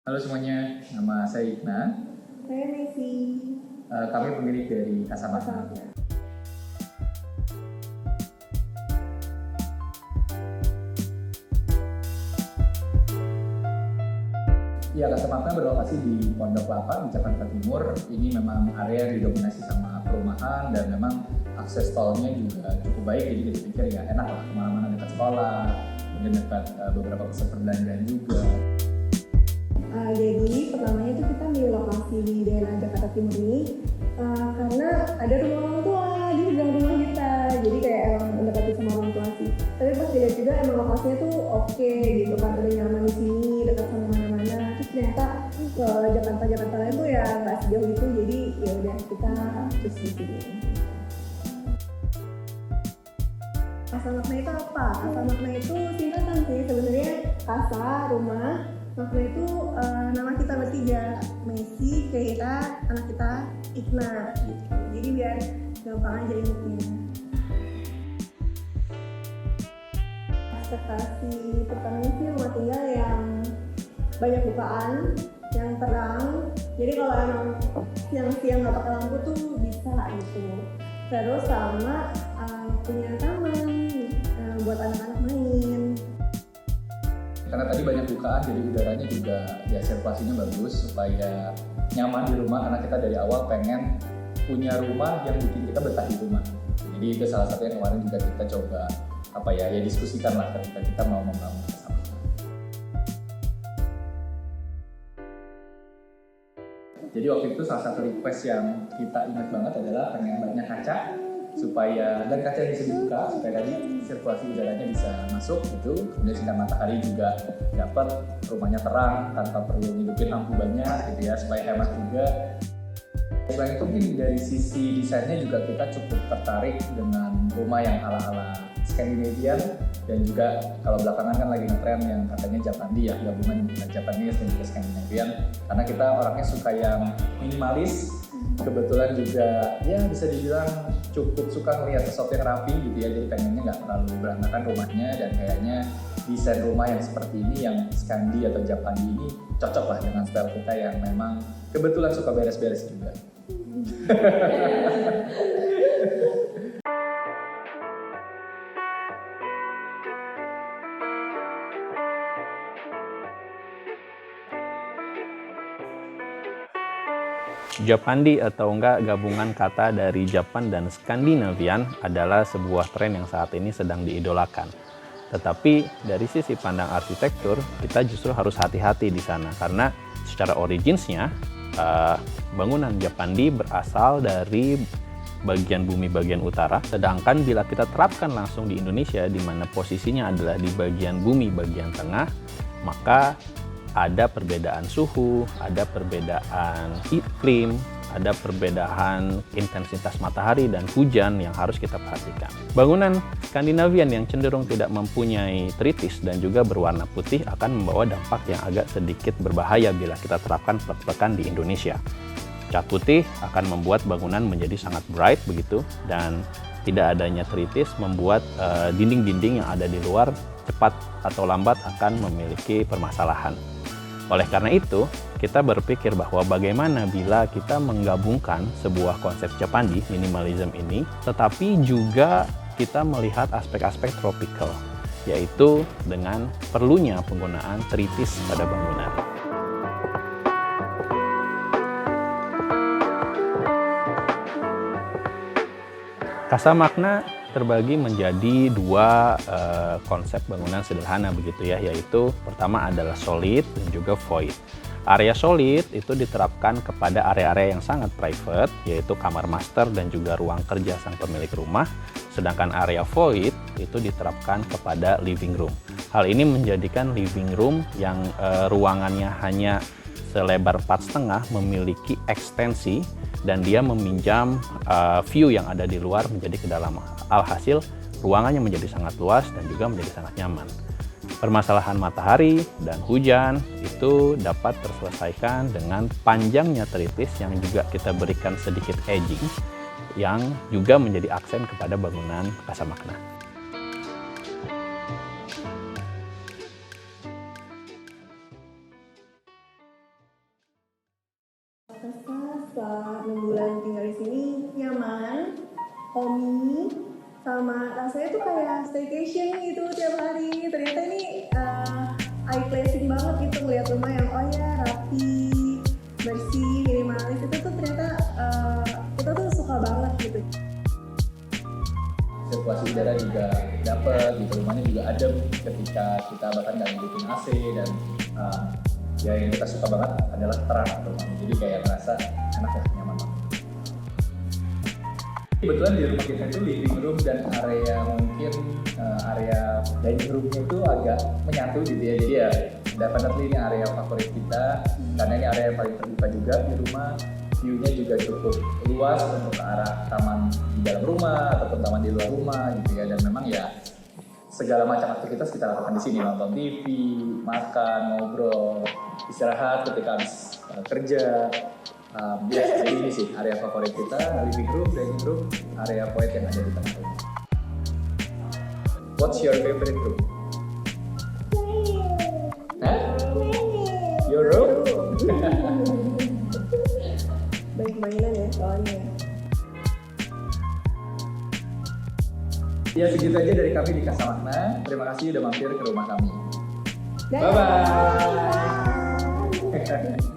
Halo semuanya, nama saya Igna. Saya Messi. Kami pemilik dari Casa Makna. Ya, Casa Makna berlokasi di Pondok Kelapa di Jakarta Timur. Ini memang area yang didominasi sama perumahan dan memang akses tolnya juga cukup baik. Jadi kita pikir ya enak lah kemana-mana, dekat sekolah, kemudian dekat beberapa pusat perbelanjaan juga. Jadi pertamanya itu kita milih lokasi di daerah Jakarta Timur ini karena ada rumah orang tua di sebelah rumah kita, jadi kayak emang mendekati sama orang tua sih. Tapi pas dilihat juga emang lokasinya tuh oke gitu kan, udah nyaman di sini, dekat sama mana-mana. Terus ternyata ke Jakarta lain tuh ya nggak sejauh itu, jadi ya udah kita terus di sini. Casa Makna itu apa? Casa Makna itu singkatan sih sebenarnya, casa rumah. Makna itu nama kita bertiga, Messi, Keira, anak kita Igna gitu. Jadi biar gampang aja ingetnya. Ekspektasi pertamanya sih rumah tinggal yang banyak bukaan, yang terang. Jadi kalau emang siang-siang nggak pakai lampu tuh bisa gitu. Terus sama punya taman buat anak-anak main. Karena tadi banyak bukaan, jadi udaranya juga ya sirkulasinya bagus supaya nyaman di rumah. Karena kita dari awal pengen punya rumah yang bikin kita betah di rumah. Jadi itu salah satu yang kemarin juga kita coba ya diskusikan lah ketika kita mau membangun bersama. Jadi waktu itu salah satu request yang kita ingat banget adalah pengen banyak kaca dan kaca yang bisa dibuka supaya tadi sirkulasi udaranya bisa masuk gitu. Kemudian sinar matahari juga dapat, rumahnya terang tanpa perlu hidupin lampu banyak gitu ya, supaya hemat juga. Selain itu mungkin dari sisi desainnya juga kita cukup tertarik dengan rumah yang ala-ala Scandinavian, dan juga kalau belakangan kan lagi ngetren yang katanya Japandi ya, gabungan Japanese dan juga Scandinavian. Karena kita orangnya suka yang minimalis, kebetulan juga ya bisa dibilang cukup suka melihat sesuatu yang rapi gitu ya, jadi pengennya nggak terlalu berantakan rumahnya, dan kayaknya desain rumah yang seperti ini yang Scandi atau Japandi ini cocok lah dengan style kita yang memang kebetulan suka beres-beres juga. Japandi atau enggak gabungan kata dari Japan dan Skandinavian adalah sebuah tren yang saat ini sedang diidolakan. Tetapi dari sisi pandang arsitektur, kita justru harus hati-hati di sana karena secara originsnya bangunan Japandi berasal dari bagian bumi bagian utara, sedangkan bila kita terapkan langsung di Indonesia di mana posisinya adalah di bagian bumi bagian tengah, maka ada perbedaan suhu, ada perbedaan iklim, ada perbedaan intensitas matahari dan hujan yang harus kita perhatikan. Bangunan Skandinavian yang cenderung tidak mempunyai tritis dan juga berwarna putih akan membawa dampak yang agak sedikit berbahaya bila kita terapkan plek-plekan di Indonesia. Cat putih akan membuat bangunan menjadi sangat bright begitu, dan tidak adanya tritis membuat dinding-dinding yang ada di luar cepat atau lambat akan memiliki permasalahan. Oleh karena itu, kita berpikir bahwa bagaimana bila kita menggabungkan sebuah konsep Japandi, minimalism ini, tetapi juga kita melihat aspek-aspek tropical, yaitu dengan perlunya penggunaan tritis pada bangunan. Casa Makna terbagi menjadi dua konsep bangunan sederhana begitu ya, yaitu pertama adalah solid dan juga void. Area solid itu diterapkan kepada area-area yang sangat private, yaitu kamar master dan juga ruang kerja sang pemilik rumah, sedangkan area void itu diterapkan kepada living room. Hal ini menjadikan living room yang ruangannya hanya selebar 4,5 memiliki ekstensi dan dia meminjam view yang ada di luar menjadi ke dalam. Alhasil ruangannya menjadi sangat luas dan juga menjadi sangat nyaman. Permasalahan matahari dan hujan itu dapat terselesaikan dengan panjangnya tritis yang juga kita berikan sedikit edging yang juga menjadi aksen kepada bangunan Casa Makna. Rasa setelah 6 bulan tinggal di sini nyaman, homey, sama rasanya tuh kayak staycation gitu tiap hari. Ternyata ini eye pleasing banget gitu ngeliat rumah yang oh ya rapi, bersih, minimalis itu tuh ternyata kita tuh suka banget gitu. Sirkulasi udara juga dapat, gitu, rumahnya juga adem ketika kita bahkan nggak ngidupin AC dan ya yang kita suka banget adalah terang rumahnya, jadi kayak ngerasa enak ya, nyaman banget. Kebetulan di rumah kita itu living room dan area mungkin area dining roomnya itu agak menyatu gitu ya, jadi ya definitely ini area favorit kita karena ini area yang paling terbuka juga di rumah. View-nya juga cukup luas untuk ke arah taman di dalam rumah ataupun taman di luar rumah gitu ya, dan memang ya segala macam aktivitas kita lakukan di sini, nonton TV, makan, ngobrol, istirahat ketika habis kerja. Ya, jadi ini sih area favorit kita, living room, dining room, area point yang ada di tengah rumah. What's your favorite room? Hah? Your room? Baik mainan ya soalnya. Ya segitu aja dari kami di Kasamakna. Terima kasih udah mampir ke rumah kami. Dadah. Bye-bye.